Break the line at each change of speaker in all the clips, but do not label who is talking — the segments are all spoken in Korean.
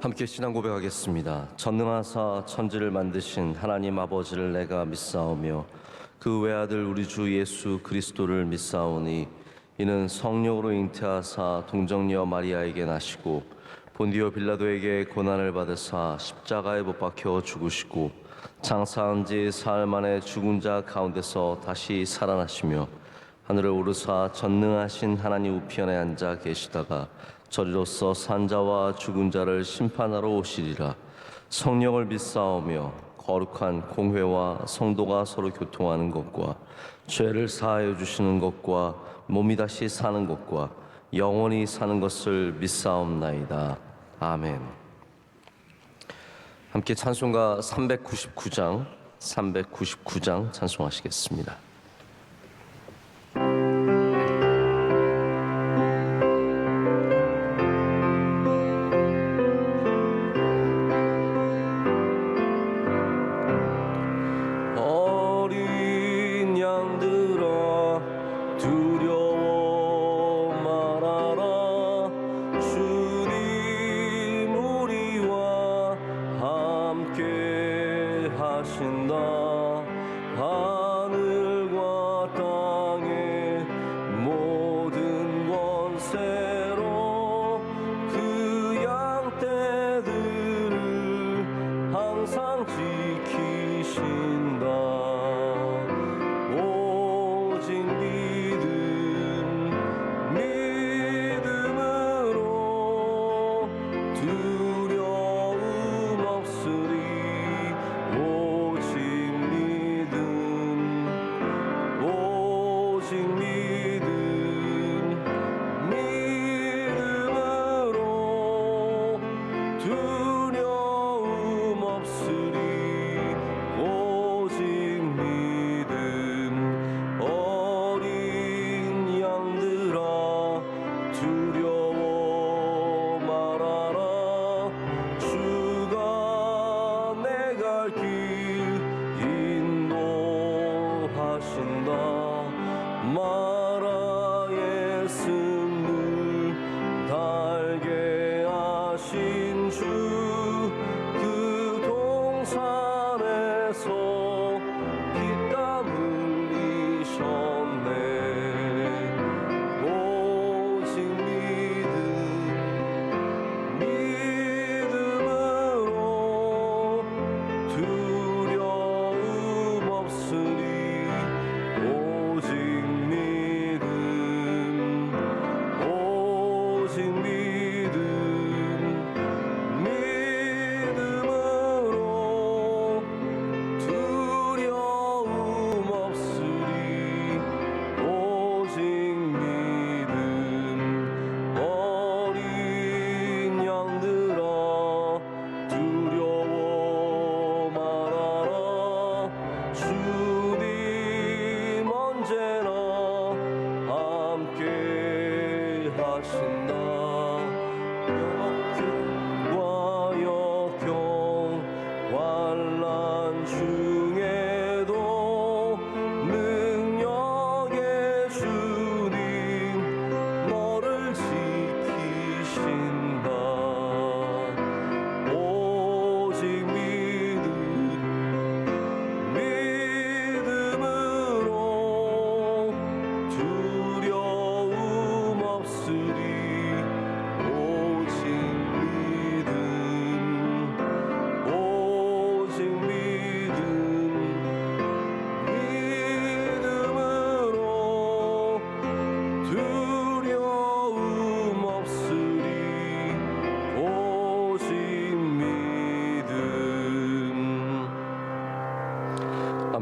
함께 신앙 고백하겠습니다. 전능하사 천지를 만드신 하나님 아버지를 내가 믿사오며 그 외아들 우리 주 예수 그리스도를 믿사오니 이는 성령으로 잉태하사 동정녀 마리아에게 나시고 본디오 빌라도에게 고난을 받으사 십자가에 못 박혀 죽으시고 장사한 지 사흘 만에 죽은 자 가운데서 다시 살아나시며 하늘을 오르사 전능하신 하나님 우편에 앉아 계시다가 저리로서 산자와 죽은 자를 심판하러 오시리라. 성령을 믿사오며 거룩한 공회와 성도가 서로 교통하는 것과 죄를 사하여 주시는 것과 몸이 다시 사는 것과 영원히 사는 것을 믿사옵나이다. 아멘. 함께 찬송가 399장 찬송하시겠습니다.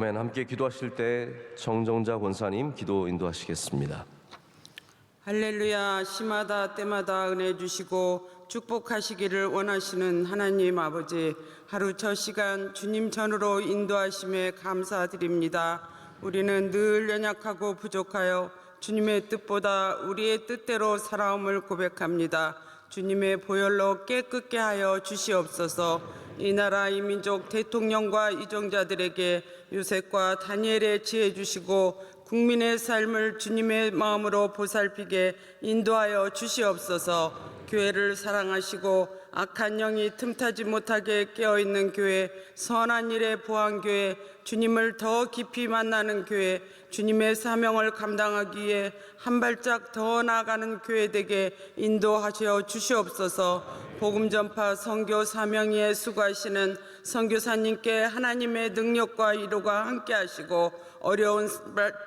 아멘. 함께 기도하실 때 정정자 권사님 기도 인도하시겠습니다.
할렐루야. 시마다 때마다 은혜 주시고 축복하시기를 원하시는 하나님 아버지, 하루 저 시간 주님 전으로 인도하심에 감사드립니다. 우리는 늘 연약하고 부족하여 주님의 뜻보다 우리의 뜻대로 살아옴을 고백합니다. 주님의 보혈로 깨끗게 하여 주시옵소서. 이 나라 이 민족 대통령과 이정자들에게 요셉과 다니엘의 지혜 주시고 국민의 삶을 주님의 마음으로 보살피게 인도하여 주시옵소서. 교회를 사랑하시고 악한 영이 틈타지 못하게 깨어있는 교회, 선한 일에 부한 교회, 주님을 더 깊이 만나는 교회, 주님의 사명을 감당하기 위해 한 발짝 더 나아가는 교회 되게 인도하시어 주시옵소서. 복음 전파 선교 사명 위에 수고하시는 선교사님께 하나님의 능력과 위로가 함께 하시고 어려운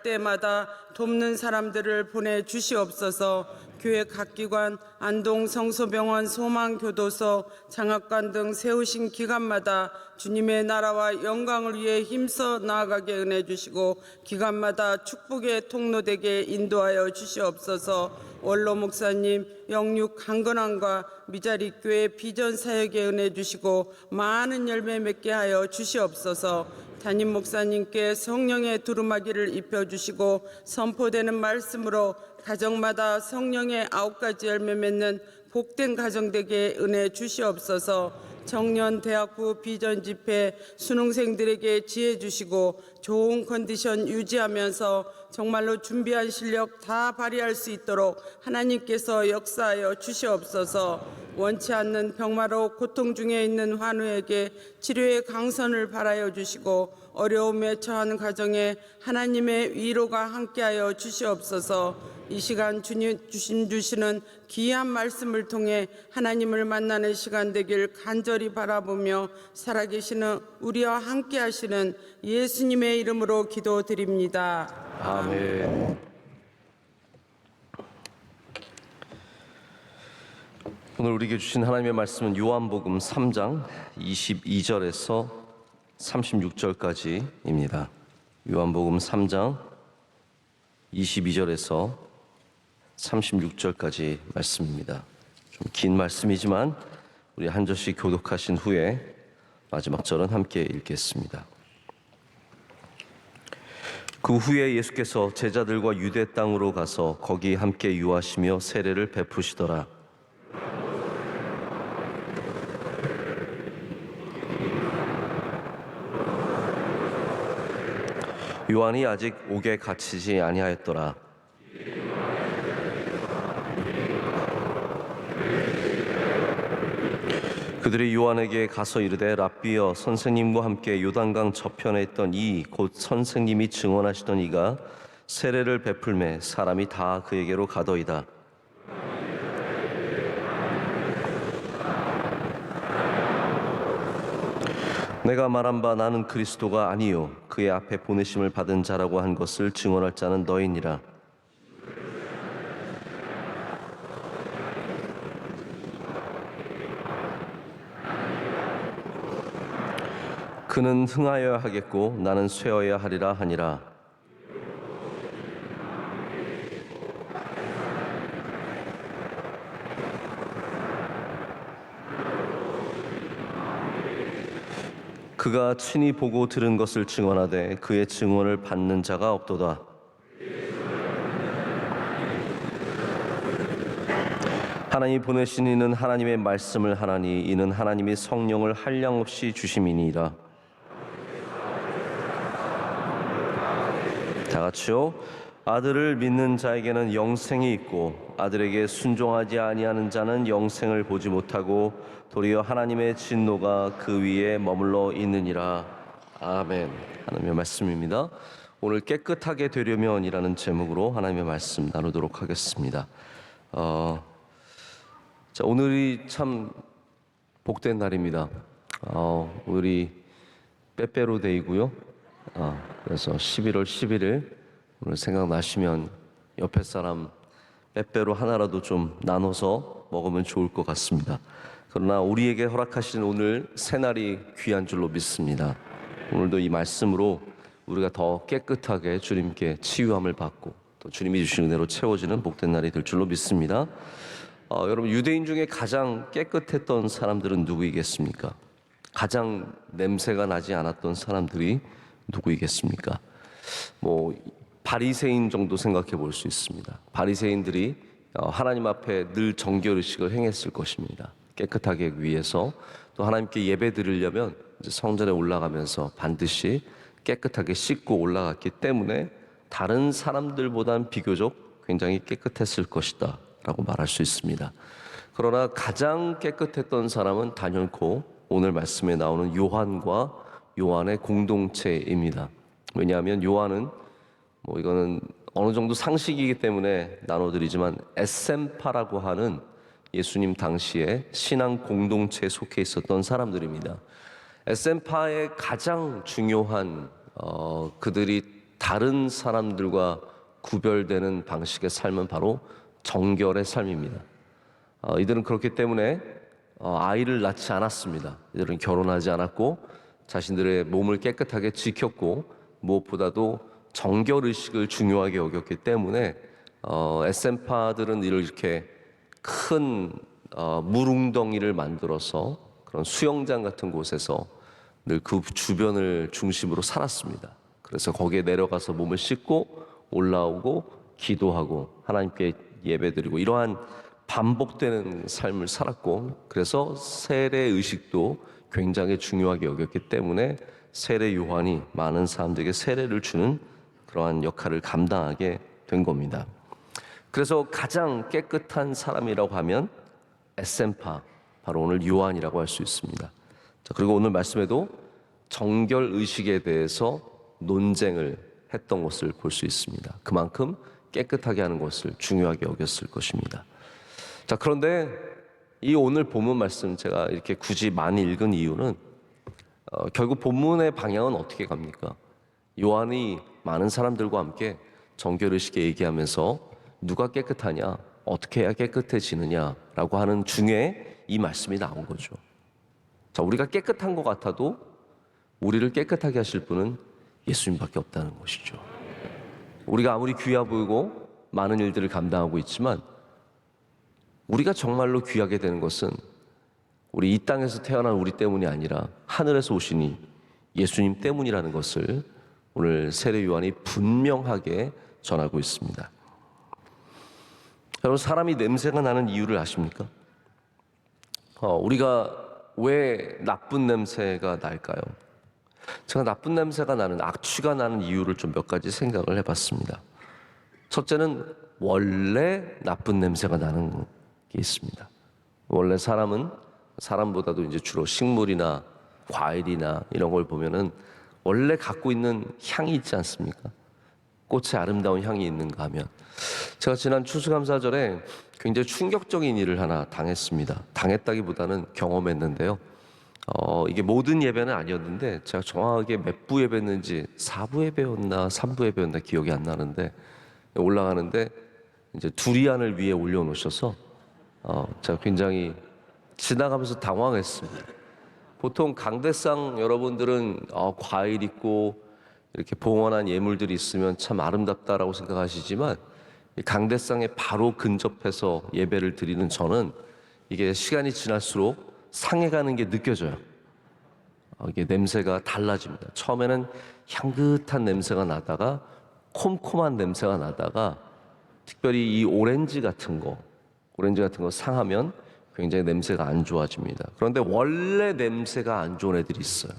때마다 돕는 사람들을 보내주시옵소서. 교회 각 기관, 안동 성소병원, 소망교도소, 장학관 등 세우신 기관마다 주님의 나라와 영광을 위해 힘써 나아가게 은혜 주시고 기관마다 축복의 통로되게 인도하여 주시옵소서. 원로 목사님 영육 강건함과 미자리 교회 비전 사역에 은혜 주시고 많은 열매 맺게 하여 주시옵소서. 담임 목사님께 성령의 두루마기를 입혀주시고 선포되는 말씀으로 가정마다 성령의 9가지 열매 맺는 복된 가정 되게 은혜 주시옵소서. 청년 대학부 비전 집회 수능생들에게 지혜 주시고 좋은 컨디션 유지하면서 정말로 준비한 실력 다 발휘할 수 있도록 하나님께서 역사하여 주시옵소서. 원치 않는 병마로 고통 중에 있는 환우에게 치료의 강선을 바라여 주시고 어려움에 처한 가정에 하나님의 위로가 함께하여 주시옵소서. 이 시간 주님 주시는 귀한 말씀을 통해 하나님을 만나는 시간 되길 간절히 바라보며 살아계시는 우리와 함께 하시는 예수님의 이름으로 기도드립니다.
아멘. 오늘 우리에게 주신 하나님의 말씀은 요한복음 3장 22절에서 36절까지입니다. 요한복음 3장 22절에서 36절까지 말씀입니다. 좀 긴 말씀이지만 우리 한 절씩 교독하신 후에 마지막 절은 함께 읽겠습니다. 그 후에 예수께서 제자들과 유대 땅으로 가서 거기 함께 유하시며 세례를 베푸시더라. 요한이 아직 옥에 갇히지 아니하였더라. 그들이 요한에게 가서 이르되 랍비여 선생님과 함께 요단강 저편에 있던 이 곧 선생님이 증언하시던 이가 세례를 베풀매 사람이 다 그에게로 가더이다. 내가 말한 바 나는 그리스도가 아니요 그의 앞에 보내심을 받은 자라고 한 것을 증언할 자는 너희니라. 그는 흥하여야 하겠고 나는 쇠어야 하리라 하니라. 그가 친히 보고 들은 것을 증언하되 그의 증언을 받는 자가 없도다. 하나님이 보내신 이는 하나님의 말씀을 하나니 이는 하나님이 성령을 한량없이 주심이니이다. 다 같이요. 아들을 믿는 자에게는 영생이 있고 아들에게 순종하지 아니하는 자는 영생을 보지 못하고 도리어 하나님의 진노가 그 위에 머물러 있느니라. 아멘. 하나님의 말씀입니다. 오늘 깨끗하게 되려면이라는 제목으로 하나님의 말씀 나누도록 하겠습니다. 자, 오늘이 참 복된 날입니다. 오늘이 빼빼로 데이고요. 그래서 11월 11일 오늘 생각나시면 옆에 사람 빼빼로 하나라도 좀 나눠서 먹으면 좋을 것 같습니다. 그러나 우리에게 허락하신 오늘 새날이 귀한 줄로 믿습니다. 오늘도 이 말씀으로 우리가 더 깨끗하게 주님께 치유함을 받고 또 주님이 주신 은혜로 채워지는 복된 날이 될 줄로 믿습니다. 여러분 유대인 중에 가장 깨끗했던 사람들은 누구이겠습니까? 가장 냄새가 나지 않았던 사람들이 누구이겠습니까? 바리새인 정도 생각해 볼 수 있습니다. 바리새인들이 하나님 앞에 늘 정결의식을 행했을 것입니다. 깨끗하게 위해서 또 하나님께 예배 드리려면 이제 성전에 올라가면서 반드시 깨끗하게 씻고 올라갔기 때문에 다른 사람들보단 비교적 굉장히 깨끗했을 것이다 라고 말할 수 있습니다. 그러나 가장 깨끗했던 사람은 단연코 오늘 말씀에 나오는 요한과 요한의 공동체입니다. 왜냐하면 요한은 이거는 어느 정도 상식이기 때문에 나눠드리지만 에센파라고 하는 예수님 당시에 신앙 공동체에 속해 있었던 사람들입니다. 에센파의 가장 중요한 그들이 다른 사람들과 구별되는 방식의 삶은 바로 정결의 삶입니다. 이들은 그렇기 때문에 아이를 낳지 않았습니다. 이들은 결혼하지 않았고 자신들의 몸을 깨끗하게 지켰고 무엇보다도 정결의식을 중요하게 여겼기 때문에 에센파들은 이렇게 큰 물웅덩이를 만들어서 그런 수영장 같은 곳에서 늘 그 주변을 중심으로 살았습니다. 그래서 거기에 내려가서 몸을 씻고 올라오고 기도하고 하나님께 예배드리고 이러한 반복되는 삶을 살았고, 그래서 세례 의식도 굉장히 중요하게 여겼기 때문에 세례 요한이 많은 사람들에게 세례를 주는 그러한 역할을 감당하게 된 겁니다. 그래서 가장 깨끗한 사람이라고 하면 에센파, 바로 오늘 요한이라고 할 수 있습니다. 자, 그리고 오늘 말씀에도 정결 의식에 대해서 논쟁을 했던 것을 볼 수 있습니다. 그만큼 깨끗하게 하는 것을 중요하게 여겼을 것입니다. 자, 그런데 이 오늘 본문 말씀 제가 이렇게 굳이 많이 읽은 이유는 결국 본문의 방향은 어떻게 갑니까? 요한이 많은 사람들과 함께 정결의식에 얘기하면서 누가 깨끗하냐, 어떻게 해야 깨끗해지느냐라고 하는 중에 이 말씀이 나온 거죠. 자, 우리가 깨끗한 것 같아도 우리를 깨끗하게 하실 분은 예수님밖에 없다는 것이죠. 우리가 아무리 귀해 보이고 많은 일들을 감당하고 있지만 우리가 정말로 귀하게 되는 것은 우리 이 땅에서 태어난 우리 때문이 아니라 하늘에서 오시니 예수님 때문이라는 것을 오늘 세례 요한이 분명하게 전하고 있습니다. 여러분, 사람이 냄새가 나는 이유를 아십니까? 우리가 왜 나쁜 냄새가 날까요? 제가 나쁜 냄새가 나는, 악취가 나는 이유를 좀 몇 가지 생각을 해봤습니다. 첫째는 원래 나쁜 냄새가 나는 게 있습니다. 원래 사람은 사람보다도 이제 주로 식물이나 과일이나 이런 걸 보면은 원래 갖고 있는 향이 있지 않습니까? 꽃의 아름다운 향이 있는가 하면, 제가 지난 추수감사절에 굉장히 충격적인 일을 하나 당했습니다. 당했다기보다는 경험했는데요. 이게 모든 예배는 아니었는데 제가 정확하게 몇 부 예배였는지 4부 예배였나 3부 예배였나 기억이 안 나는데, 올라가는데 이제 두리안을 위에 올려놓으셔서 제가 굉장히 지나가면서 당황했습니다. 보통 강대상 여러분들은 과일 있고 이렇게 봉헌한 예물들이 있으면 참 아름답다라고 생각하시지만, 강대상에 바로 근접해서 예배를 드리는 저는 이게 시간이 지날수록 상해가는 게 느껴져요. 이게 냄새가 달라집니다. 처음에는 향긋한 냄새가 나다가 콤콤한 냄새가 나다가, 특별히 이 오렌지 같은 거 상하면 굉장히 냄새가 안 좋아집니다. 그런데 원래 냄새가 안 좋은 애들이 있어요.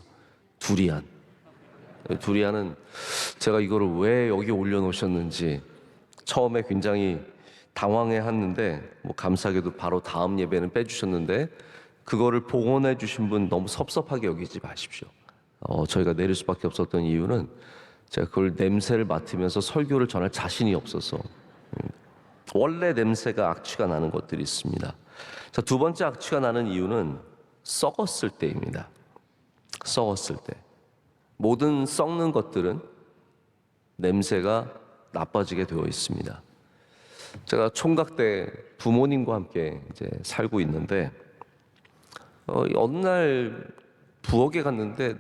두리안. 두리안은 제가 이거를 왜 여기 올려놓으셨는지 처음에 굉장히 당황해했는데, 감사하게도 바로 다음 예배는 빼주셨는데, 그거를 봉헌해 주신 분 너무 섭섭하게 여기지 마십시오. 저희가 내릴 수밖에 없었던 이유는 제가 그걸 냄새를 맡으면서 설교를 전할 자신이 없어서. 원래 냄새가 악취가 나는 것들이 있습니다. 자, 두 번째 악취가 나는 이유는 썩었을 때입니다. 썩었을 때. 모든 썩는 것들은 냄새가 나빠지게 되어 있습니다. 제가 총각 때 부모님과 함께 이제 살고 있는데, 어느 날 부엌에 갔는데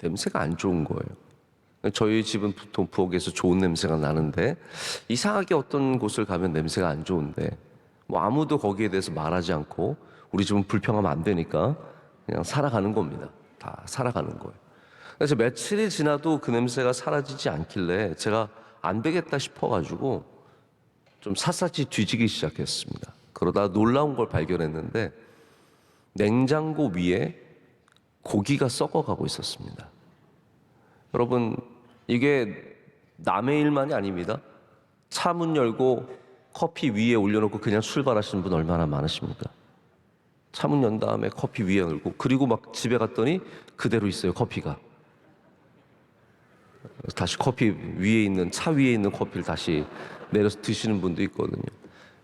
냄새가 안 좋은 거예요. 저희 집은 보통 부엌에서 좋은 냄새가 나는데 이상하게 어떤 곳을 가면 냄새가 안 좋은데 아무도 거기에 대해서 말하지 않고, 우리 집은 불평하면 안 되니까 그냥 살아가는 겁니다. 다 살아가는 거예요. 그래서 며칠이 지나도 그 냄새가 사라지지 않길래 제가 안 되겠다 싶어가지고 좀 샅샅이 뒤지기 시작했습니다. 그러다 놀라운 걸 발견했는데, 냉장고 위에 고기가 썩어가고 있었습니다. 여러분, 이게 남의 일만이 아닙니다. 차 문 열고 커피 위에 올려놓고 그냥 출발하시는 분 얼마나 많으십니까? 차문 연 다음에 커피 위에 넣고, 그리고 막 집에 갔더니 그대로 있어요, 커피가. 다시 커피 위에 있는, 차 위에 있는 커피를 다시 내려서 드시는 분도 있거든요.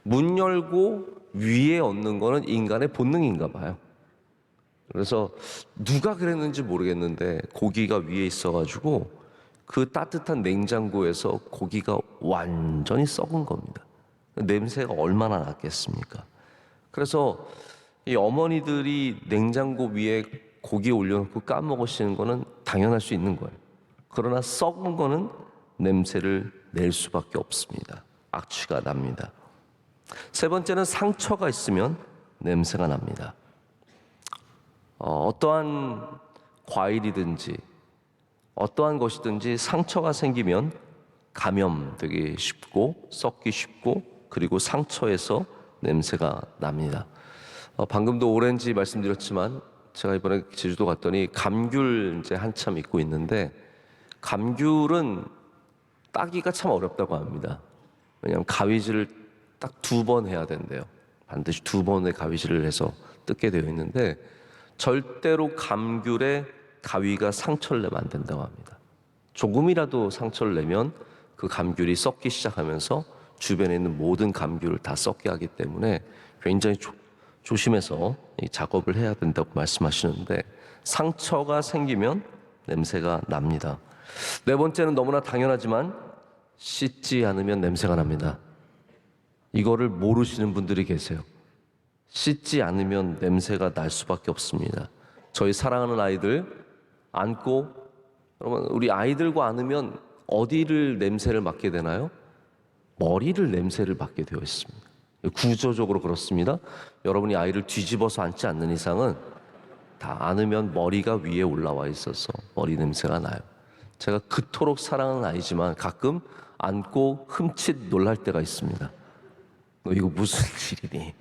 문 열고 위에 얹는 거는 인간의 본능인가 봐요. 그래서 누가 그랬는지 모르겠는데 고기가 위에 있어가지고 그 따뜻한 냉장고에서 고기가 완전히 썩은 겁니다. 냄새가 얼마나 났겠습니까? 그래서 이 어머니들이 냉장고 위에 고기 올려놓고 까먹으시는 거는 당연할 수 있는 거예요. 그러나 썩은 거는 냄새를 낼 수밖에 없습니다. 악취가 납니다. 세 번째는 상처가 있으면 냄새가 납니다. 어떠한 과일이든지 어떠한 것이든지 상처가 생기면 감염되기 쉽고 썩기 쉽고, 그리고 상처에서 냄새가 납니다. 방금도 오렌지 말씀드렸지만 제가 이번에 제주도 갔더니 감귤 이제 한참 있고 있는데, 감귤은 따기가 참 어렵다고 합니다. 왜냐하면 가위질을 딱 2번 해야 된대요. 반드시 2번의 가위질을 해서 뜯게 되어 있는데, 절대로 감귤에 가위가 상처를 내면 안 된다고 합니다. 조금이라도 상처를 내면 그 감귤이 썩기 시작하면서 주변에 있는 모든 감귤을 다 썩게 하기 때문에 굉장히 조심해서 이 작업을 해야 된다고 말씀하시는데, 상처가 생기면 냄새가 납니다. 네 번째는 너무나 당연하지만 씻지 않으면 냄새가 납니다. 이거를 모르시는 분들이 계세요. 씻지 않으면 냄새가 날 수밖에 없습니다. 저희 사랑하는 아이들 안고, 여러분, 우리 아이들과 안으면 어디를 냄새를 맡게 되나요? 머리를 냄새를 맡게 되어 있습니다. 구조적으로 그렇습니다. 여러분이 아이를 뒤집어서 앉지 않는 이상은 다 안으면 머리가 위에 올라와 있어서 머리 냄새가 나요. 제가 그토록 사랑하는 아이지만 가끔 안고 흠칫 놀랄 때가 있습니다. 너 이거 무슨 일이니?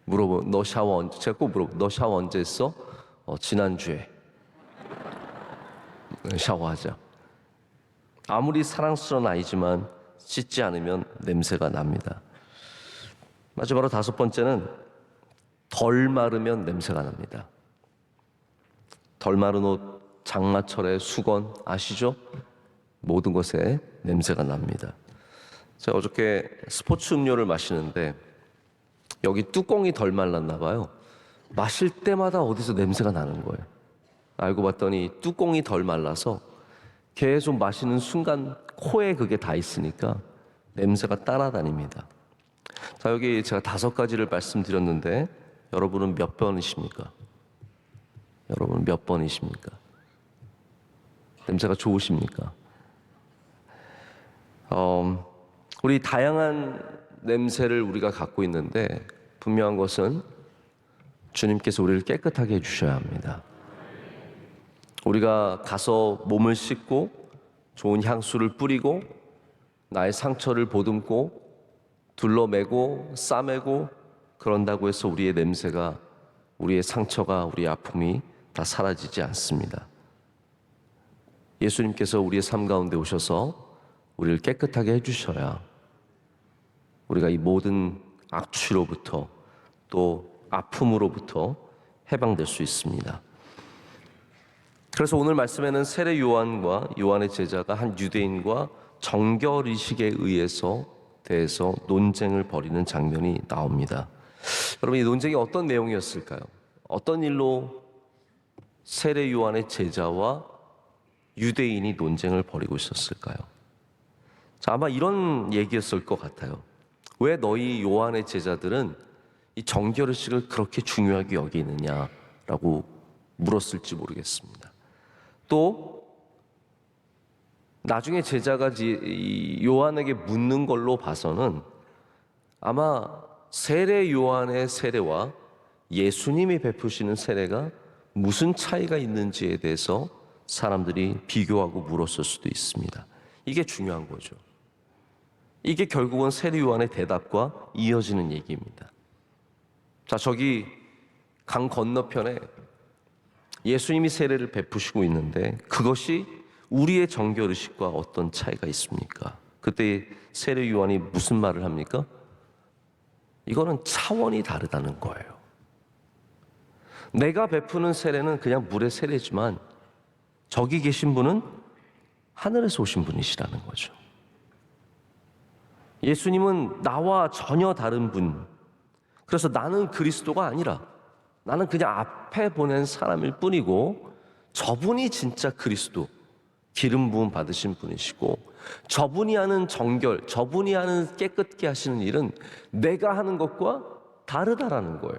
물어보. 너 샤워 언제? 제가 꼭 물어보. 너 샤워 언제 했어? 지난주에. 샤워하자. 아무리 사랑스러운 아이지만 씻지 않으면 냄새가 납니다. 마지막으로 5번째는 덜 마르면 냄새가 납니다. 덜 마른 옷, 장마철의 수건 아시죠? 모든 것에 냄새가 납니다. 제가 어저께 스포츠 음료를 마시는데 여기 뚜껑이 덜 말랐나 봐요. 마실 때마다 어디서 냄새가 나는 거예요. 알고 봤더니 뚜껑이 덜 말라서 계속 마시는 순간 코에 그게 다 있으니까 냄새가 따라다닙니다. 자, 여기 제가 5가지를 말씀드렸는데 여러분은 몇 번이십니까? 여러분은 몇 번이십니까? 냄새가 좋으십니까? 우리 다양한 냄새를 우리가 갖고 있는데 분명한 것은 주님께서 우리를 깨끗하게 해주셔야 합니다. 우리가 가서 몸을 씻고 좋은 향수를 뿌리고 나의 상처를 보듬고 둘러매고 싸매고 그런다고 해서 우리의 냄새가, 우리의 상처가, 우리의 아픔이 다 사라지지 않습니다. 예수님께서 우리의 삶 가운데 오셔서 우리를 깨끗하게 해주셔야 우리가 이 모든 악취로부터 또 아픔으로부터 해방될 수 있습니다. 그래서 오늘 말씀에는 세례 요한과 요한의 제자가 한 유대인과 정결의식에 의해서 대해서 논쟁을 벌이는 장면이 나옵니다. 여러분, 이 논쟁이 어떤 내용이었을까요? 어떤 일로 세례 요한의 제자와 유대인이 논쟁을 벌이고 있었을까요? 자, 아마 이런 얘기였을 것 같아요. 왜 너희 요한의 제자들은 이 정결의식을 그렇게 중요하게 여기느냐라고 물었을지 모르겠습니다. 또 나중에 제자가 요한에게 묻는 걸로 봐서는 아마 세례 요한의 세례와 예수님이 베푸시는 세례가 무슨 차이가 있는지에 대해서 사람들이 비교하고 물었을 수도 있습니다. 이게 중요한 거죠. 이게 결국은 세례 요한의 대답과 이어지는 얘기입니다. 자, 저기 강 건너편에 예수님이 세례를 베푸시고 있는데 그것이 우리의 정결의식과 어떤 차이가 있습니까? 그때 세례 요한이 무슨 말을 합니까? 이거는 차원이 다르다는 거예요. 내가 베푸는 세례는 그냥 물의 세례지만 저기 계신 분은 하늘에서 오신 분이시라는 거죠. 예수님은 나와 전혀 다른 분. 그래서 나는 그리스도가 아니라 나는 그냥 앞에 보낸 사람일 뿐이고 저분이 진짜 그리스도, 기름 부음 받으신 분이시고 저분이 하는 정결, 저분이 하는 깨끗게 하시는 일은 내가 하는 것과 다르다라는 거예요.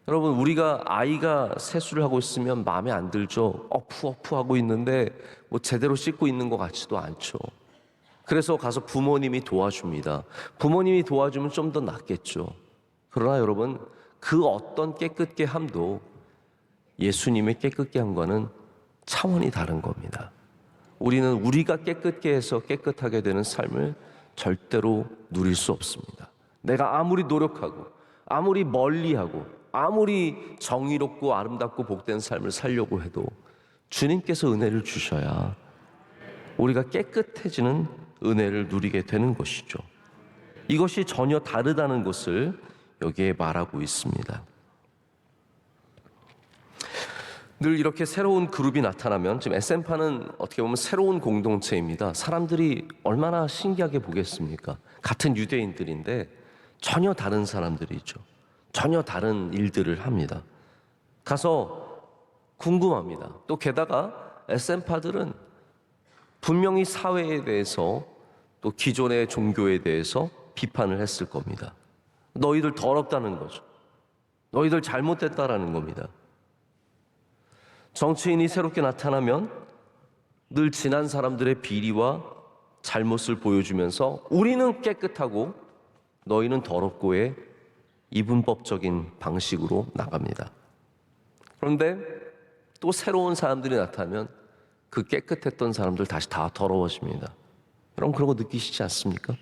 여러분, 우리가 아이가 세수를 하고 있으면 마음에 안 들죠. 어푸어푸 하고 있는데 뭐 제대로 씻고 있는 것 같지도 않죠. 그래서 가서 부모님이 도와줍니다. 부모님이 도와주면 좀 더 낫겠죠. 그러나 여러분, 그 어떤 깨끗게 함도 예수님의 깨끗게 함과는 차원이 다른 겁니다. 우리는 우리가 깨끗게 해서 깨끗하게 되는 삶을 절대로 누릴 수 없습니다. 내가 아무리 노력하고 아무리 멀리하고 아무리 정의롭고 아름답고 복된 삶을 살려고 해도 주님께서 은혜를 주셔야 우리가 깨끗해지는 은혜를 누리게 되는 것이죠. 이것이 전혀 다르다는 것을 여기에 말하고 있습니다. 늘 이렇게 새로운 그룹이 나타나면, 지금 SM파는 어떻게 보면 새로운 공동체입니다. 사람들이 얼마나 신기하게 보겠습니까? 같은 유대인들인데 전혀 다른 사람들이죠. 전혀 다른 일들을 합니다. 가서 궁금합니다. 또 게다가 SM파들은 분명히 사회에 대해서 또 기존의 종교에 대해서 비판을 했을 겁니다. 너희들 더럽다는 거죠. 너희들 잘못됐다라는 겁니다. 정치인이 새롭게 나타나면 늘 지난 사람들의 비리와 잘못을 보여주면서 우리는 깨끗하고 너희는 더럽고의 이분법적인 방식으로 나갑니다. 그런데 또 새로운 사람들이 나타나면 그 깨끗했던 사람들 다시 다 더러워집니다. 여러분, 그런 거 느끼시지 않습니까?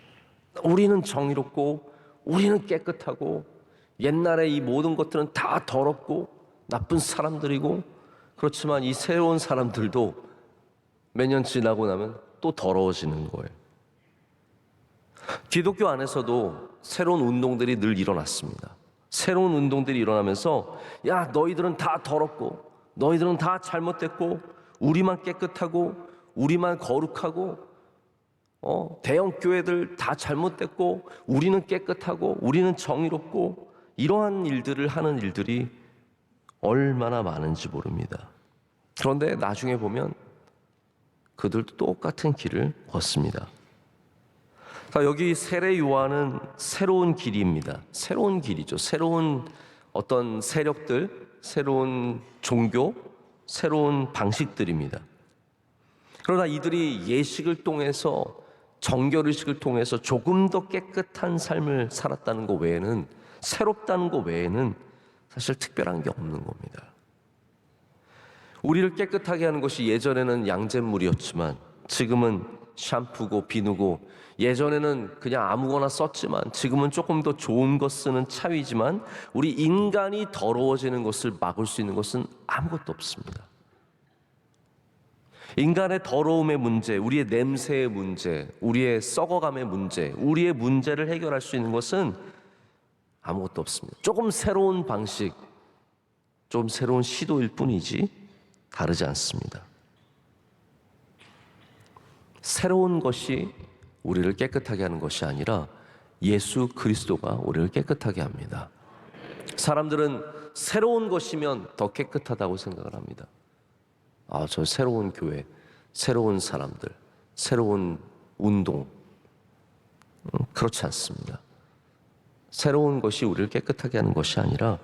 우리는 정의롭고 우리는 깨끗하고 옛날에 이 모든 것들은 다 더럽고 나쁜 사람들이고, 그렇지만 이 새로운 사람들도 몇 년 지나고 나면 또 더러워지는 거예요. 기독교 안에서도 새로운 운동들이 늘 일어났습니다. 새로운 운동들이 일어나면서 야, 너희들은 다 더럽고 너희들은 다 잘못됐고 우리만 깨끗하고 우리만 거룩하고 대형 교회들 다 잘못됐고 우리는 깨끗하고 우리는 정의롭고, 이러한 일들을 하는 일들이 얼마나 많은지 모릅니다. 그런데 나중에 보면 그들도 똑같은 길을 걷습니다. 여기 세례 요한은 새로운 길입니다. 새로운 길이죠. 새로운 어떤 세력들, 새로운 종교, 새로운 방식들입니다. 그러나 이들이 예식을 통해서, 정결의식을 통해서 조금 더 깨끗한 삶을 살았다는 것 외에는, 새롭다는 것 외에는 사실 특별한 게 없는 겁니다. 우리를 깨끗하게 하는 것이 예전에는 양잿물이었지만 지금은 샴푸고 비누고, 예전에는 그냥 아무거나 썼지만 지금은 조금 더 좋은 것 쓰는 차이지만 우리 인간이 더러워지는 것을 막을 수 있는 것은 아무것도 없습니다. 인간의 더러움의 문제, 우리의 냄새의 문제, 우리의 썩어감의 문제, 우리의 문제를 해결할 수 있는 것은 아무것도 없습니다. 조금 새로운 방식, 좀 새로운 시도일 뿐이지 다르지 않습니다. 새로운 것이 우리를 깨끗하게 하는 것이 아니라 예수 그리스도가 우리를 깨끗하게 합니다. 사람들은 새로운 것이면 더 깨끗하다고 생각을 합니다. 저 새로운 교회, 새로운 사람들, 새로운 운동, 그렇지 않습니다. 새로운 것이 우리를 깨끗하게 하는 것이 아니라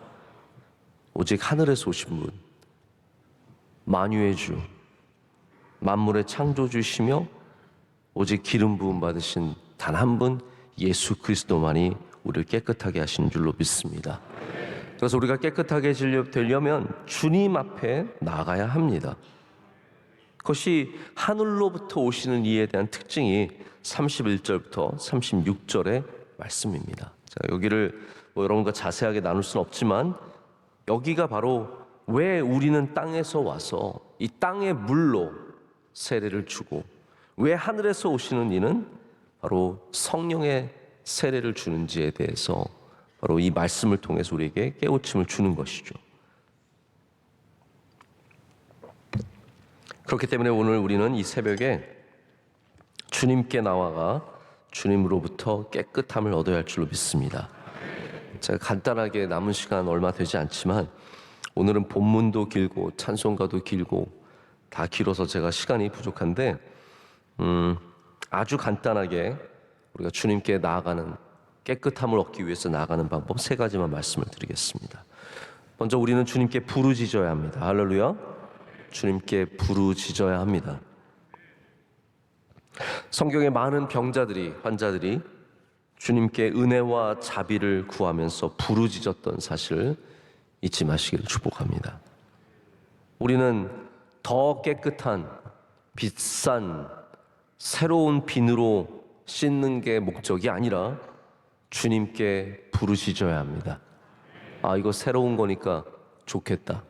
오직 하늘에서 오신 분, 만유의 주, 만물의 창조주시며 오직 기름 부음 받으신 단 한 분 예수 그리스도만이 우리를 깨끗하게 하신 줄로 믿습니다. 그래서 우리가 깨끗하게 되려면 주님 앞에 나가야 합니다. 그것이 하늘로부터 오시는 이에 대한 특징이 31절부터 36절의 말씀입니다. 여기를 여러분과 자세하게 나눌 수는 없지만 여기가 바로 왜 우리는 땅에서 와서 이 땅의 물로 세례를 주고 왜 하늘에서 오시는 이는 바로 성령의 세례를 주는지에 대해서 바로 이 말씀을 통해서 우리에게 깨우침을 주는 것이죠. 그렇기 때문에 오늘 우리는 이 새벽에 주님께 나아가 주님으로부터 깨끗함을 얻어야 할 줄로 믿습니다. 제가 간단하게 남은 시간 얼마 되지 않지만 오늘은 본문도 길고 찬송가도 길고 다 길어서 제가 시간이 부족한데 아주 간단하게 우리가 주님께 나아가는 깨끗함을 얻기 위해서 나아가는 방법 3가지만 말씀을 드리겠습니다. 먼저 우리는 주님께 부르짖어야 합니다. 할렐루야. 주님께 부르짖어야 합니다. 성경에 많은 병자들이, 환자들이 주님께 은혜와 자비를 구하면서 부르짖었던 사실을 잊지 마시기를 축복합니다. 우리는 더 깨끗한 비싼 새로운 비누로 씻는 게 목적이 아니라 주님께 부르짖어야 합니다. 아, 이거 새로운 거니까 좋겠다.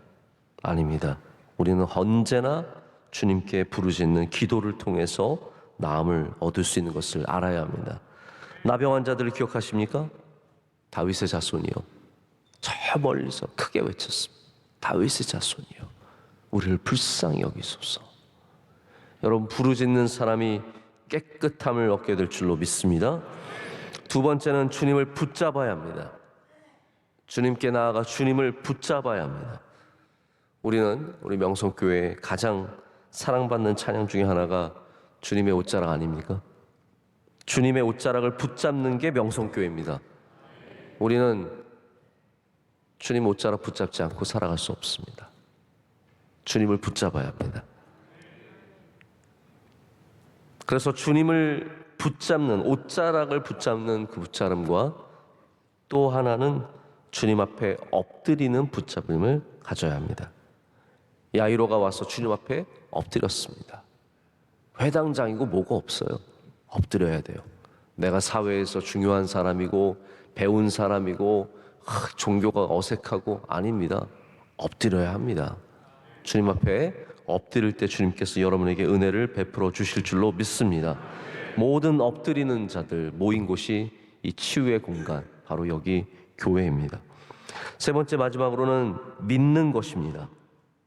아닙니다. 우리는 언제나 주님께 부르짖는 기도를 통해서 나음을 얻을 수 있는 것을 알아야 합니다. 나병 환자들을 기억하십니까? 다윗의 자손이요. 저 멀리서 크게 외쳤습니다. 다윗의 자손이요. 우리를 불쌍히 여기소서. 여러분, 부르짖는 사람이 깨끗함을 얻게 될 줄로 믿습니다. 2번째는 주님을 붙잡아야 합니다. 주님께 나아가 주님을 붙잡아야 합니다. 우리는 우리 명성교회의 가장 사랑받는 찬양 중에 하나가 주님의 옷자락 아닙니까? 주님의 옷자락을 붙잡는 게 명성교회입니다. 우리는 주님 옷자락 붙잡지 않고 살아갈 수 없습니다. 주님을 붙잡아야 합니다. 그래서 주님을 붙잡는, 옷자락을 붙잡는 그 붙잡음과 또 하나는 주님 앞에 엎드리는 붙잡음을 가져야 합니다. 야이로가 와서 주님 앞에 엎드렸습니다. 회당장이고 뭐가 없어요. 엎드려야 돼요. 내가 사회에서 중요한 사람이고 배운 사람이고 종교가 어색하고 아닙니다. 엎드려야 합니다. 주님 앞에 엎드릴 때 주님께서 여러분에게 은혜를 베풀어 주실 줄로 믿습니다. 모든 엎드리는 자들 모인 곳이 이 치유의 공간, 바로 여기 교회입니다. 3번째 마지막으로는 믿는 것입니다.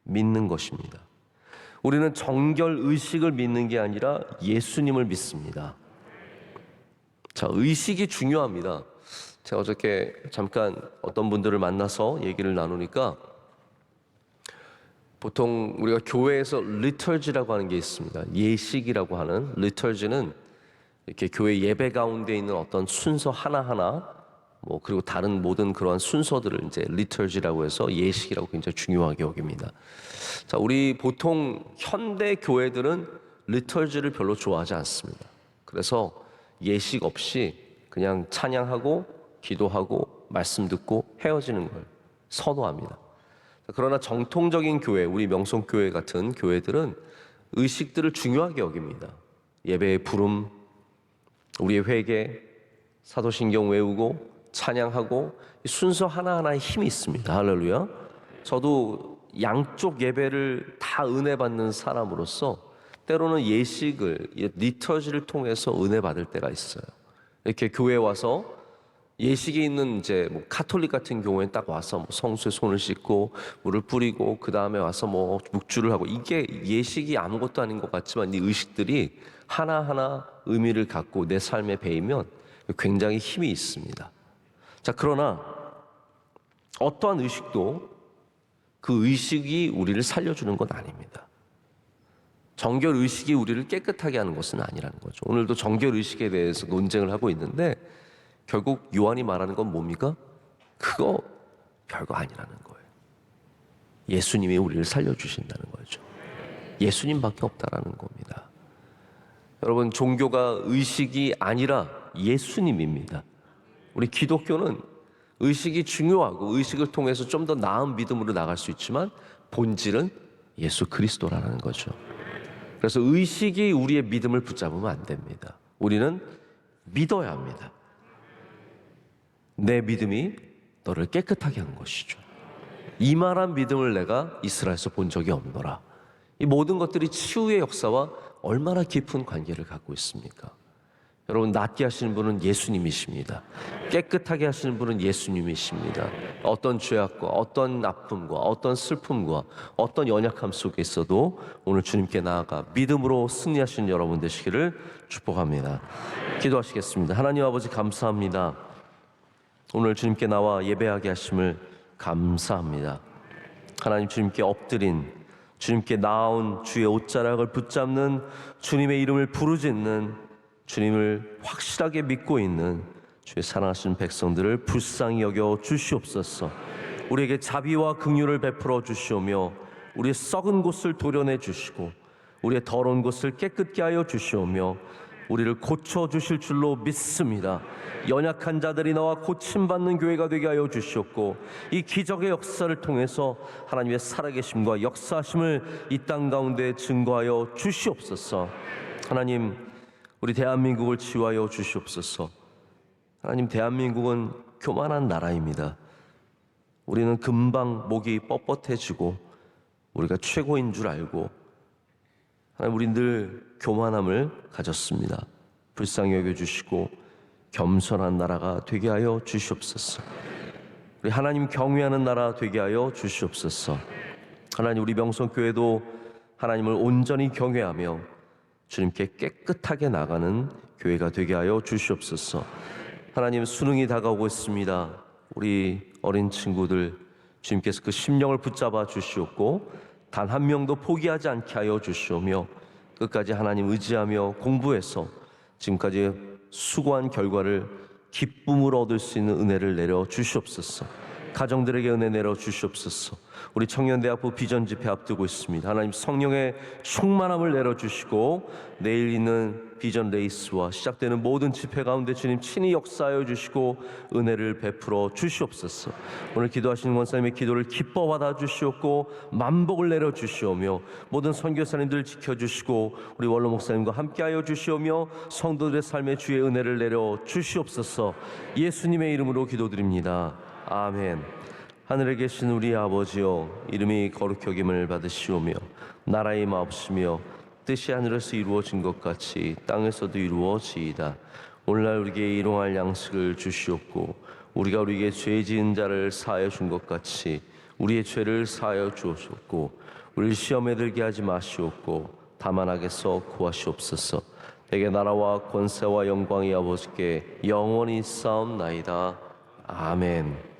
믿는 것입니다. 우리는 정결 의식을 믿는 게 아니라 예수님을 믿습니다. 자, 의식이 중요합니다. 제가 어저께 잠깐 어떤 분들을 만나서 얘기를 나누니까 보통 우리가 교회에서 리터지라고 하는 게 있습니다. 예식이라고 하는 리터지는 이렇게 교회 예배 가운데 있는 어떤 순서 하나하나 그리고 다른 모든 그러한 순서들을 이제 리터지라고 해서 예식이라고 굉장히 중요하게 여깁니다. 자, 우리 보통 현대 교회들은 리터지를 별로 좋아하지 않습니다. 그래서 예식 없이 그냥 찬양하고 기도하고 말씀 듣고 헤어지는 걸 선호합니다. 그러나 정통적인 교회, 우리 명성교회 같은 교회들은 의식들을 중요하게 여깁니다. 예배의 부름, 우리의 회개, 사도신경 외우고 찬양하고 순서 하나하나에 힘이 있습니다. 할렐루야. 저도 양쪽 예배를 다 은혜 받는 사람으로서 때로는 예식을, 리터지를 통해서 은혜 받을 때가 있어요. 이렇게 교회에 와서 예식이 있는 이제 카톨릭 같은 경우에는 딱 와서 성수에 손을 씻고 물을 뿌리고 그 다음에 와서 묵주를 하고, 이게 예식이 아무것도 아닌 것 같지만 이 의식들이 하나하나 의미를 갖고 내 삶에 배이면 굉장히 힘이 있습니다. 자, 그러나 어떠한 의식도 그 의식이 우리를 살려주는 건 아닙니다. 정결 의식이 우리를 깨끗하게 하는 것은 아니라는 거죠. 오늘도 정결 의식에 대해서 논쟁을 하고 있는데 결국 요한이 말하는 건 뭡니까? 그거 별거 아니라는 거예요. 예수님이 우리를 살려주신다는 거죠. 예수님밖에 없다라는 겁니다. 여러분, 종교가 의식이 아니라 예수님입니다. 우리 기독교는 의식이 중요하고 의식을 통해서 좀 더 나은 믿음으로 나갈 수 있지만 본질은 예수 그리스도라는 거죠. 그래서 의식이 우리의 믿음을 붙잡으면 안 됩니다. 우리는 믿어야 합니다. 내 믿음이 너를 깨끗하게 하는 것이죠. 이만한 믿음을 내가 이스라엘에서 본 적이 없노라. 이 모든 것들이 치유의 역사와 얼마나 깊은 관계를 갖고 있습니까? 여러분, 낫게 하시는 분은 예수님이십니다. 깨끗하게 하시는 분은 예수님이십니다. 어떤 죄악과 어떤 아픔과 어떤 슬픔과 어떤 연약함 속에 있어도 오늘 주님께 나아가 믿음으로 승리하시는 여러분 되시기를 축복합니다. 기도하시겠습니다. 하나님 아버지, 감사합니다. 오늘 주님께 나와 예배하게 하심을 감사합니다. 하나님, 주님께 엎드린, 주님께 나아온 주의 옷자락을 붙잡는, 주님의 이름을 부르짖는, 주님을 확실하게 믿고 있는 주의 사랑하시는 백성들을 불쌍히 여겨 주시옵소서. 우리에게 자비와 긍휼을 베풀어 주시오며 우리의 썩은 곳을 도려내 주시고 우리의 더러운 곳을 깨끗게 하여 주시오며 우리를 고쳐 주실 줄로 믿습니다. 연약한 자들이 나와 고침받는 교회가 되게 하여 주시옵고 이 기적의 역사를 통해서 하나님의 살아계심과 역사하심을 이 땅 가운데 증거하여 주시옵소서. 하나님, 우리 대한민국을 치유하여 주시옵소서. 하나님, 대한민국은 교만한 나라입니다. 우리는 금방 목이 뻣뻣해지고 우리가 최고인 줄 알고, 하나님, 우리 늘 교만함을 가졌습니다. 불쌍히 여겨주시고 겸손한 나라가 되게 하여 주시옵소서. 우리 하나님 경외하는 나라 되게 하여 주시옵소서. 하나님, 우리 명성교회도 하나님을 온전히 경외하며 주님께 깨끗하게 나가는 교회가 되게 하여 주시옵소서. 하나님, 수능이 다가오고 있습니다. 우리 어린 친구들 주님께서 그 심령을 붙잡아 주시옵고 단 한 명도 포기하지 않게 하여 주시오며 끝까지 하나님 의지하며 공부해서 지금까지 수고한 결과를 기쁨으로 얻을 수 있는 은혜를 내려 주시옵소서. 가정들에게 은혜 내려 주시옵소서. 우리 청년대학부 비전 집회 앞두고 있습니다. 하나님, 성령의 충만함을 내려 주시고 내일 있는 비전 레이스와 시작되는 모든 집회 가운데 주님 친히 역사하여 주시고 은혜를 베풀어 주시옵소서. 오늘 기도하시는 원사님의 기도를 기뻐 받아 주시옵고 만복을 내려 주시오며 모든 선교사님들 지켜주시고 우리 원로 목사님과 함께하여 주시오며 성도들의 삶에 주의 은혜를 내려 주시옵소서. 예수님의 이름으로 기도드립니다. 아멘. 하늘에 계신 우리 아버지여, 이름이 거룩히 여김을 받으시오며 나라의 마옵시며 뜻이 하늘에서 이루어진 것 같이 땅에서도 이루어지이다. 오늘날 우리에게 일용할 양식을 주시옵고 우리가 우리에게 죄 지은 자를 사하여 준 것 같이 우리의 죄를 사하여 주옵고 우리를 시험에 들게 하지 마시옵고 다만 악에서 구하시옵소서. 내게 나라와 권세와 영광이 아버지께 영원히 있사옵나이다. 아멘.